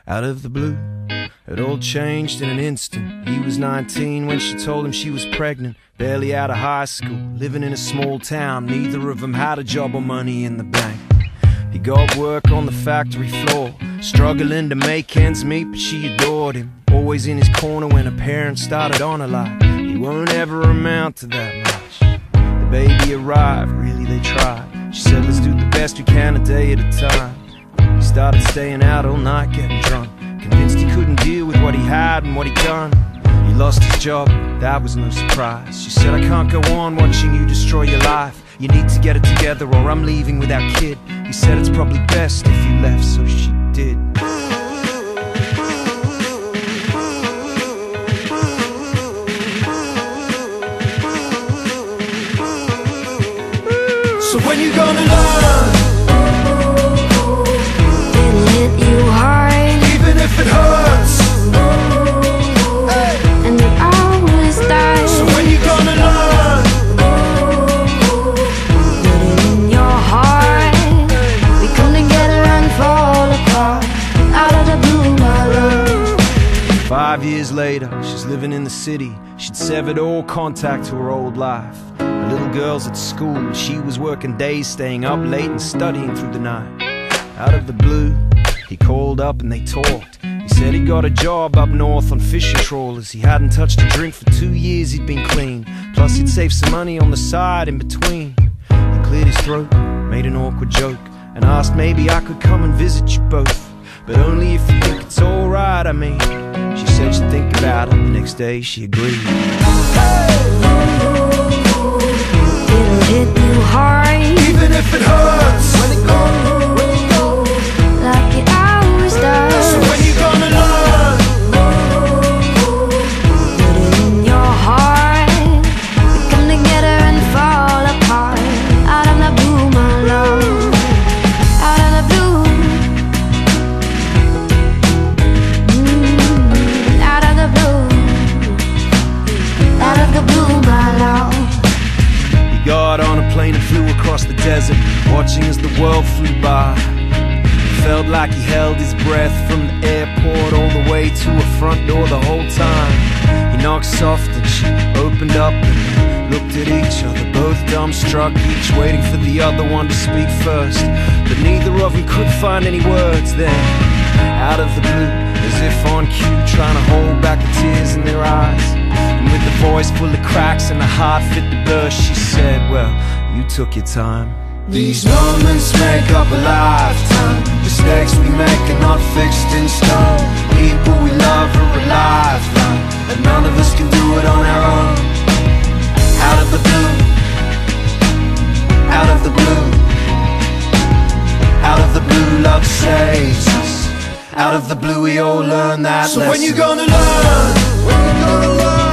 Out of the blue, it all changed in an instant. He was 19 when she told him she was pregnant, barely out of high school, living in a small town. Neither of them had a job or money in the bank. He got work on the factory floor, struggling to make ends meet, but she adored him. Always in his corner when her parents started on her like he won't ever amount to that much. The baby arrived, really they tried. She said, let's do the best we can a day at a time. He started staying out all night getting drunk, convinced he couldn't deal with what he had and what he'd done. He lost his job, that was no surprise. She said, I can't go on watching you destroy your life. You need to get it together or I'm leaving with our kid. He said it's probably best if you left, so she did. So when you gonna learn? It'll hit you hard, Even if it hurts. Hey. and it always does. So when you gonna learn? Put it in your heart. We come together and fall apart. Out of the blue, my love. 5 years later, she's living in the city. She'd severed all contact to her old life. Her little girl's at school. She was working days, staying up late and studying through the night. Out of the blue, he called up and they talked. He said he got a job up north on fishing trawlers. He hadn't touched a drink for 2 years, he'd been clean. Plus he'd saved some money on the side in between. He cleared his throat, made an awkward joke, and asked maybe I could come and visit you both, but only if you think it's alright, I mean. She said she'd think about it. The next day she agreed. It'll hit you hard, Even if it hurts. When it goes, like it always does. so when you gonna learn? Put it in your heart. We come together and fall apart. Out of the blue, my love. Out of the blue. Out of the blue. Out of the blue, my love. He got on a plane and flew across the desert, watching as the world flew by. Felt like he held his breath from the airport all the way to her front door the whole time. He knocked soft and she opened up and looked at each other, both dumbstruck, each waiting for the other one to speak first. But neither of them could find any words then. Out of the blue, as if on cue, trying to hold back the tears in their eyes. And with the voice full of cracks and the heart fit to burst, she said, well, you took your time. These moments make up a lifetime. Mistakes we make are not fixed in stone. People we love are a lifeline, and none of us can do it on our own. Out of the blue, out of the blue, out of the blue, love saves us. Out of the blue we all learn that lesson. So when you gonna learn? When you gonna learn?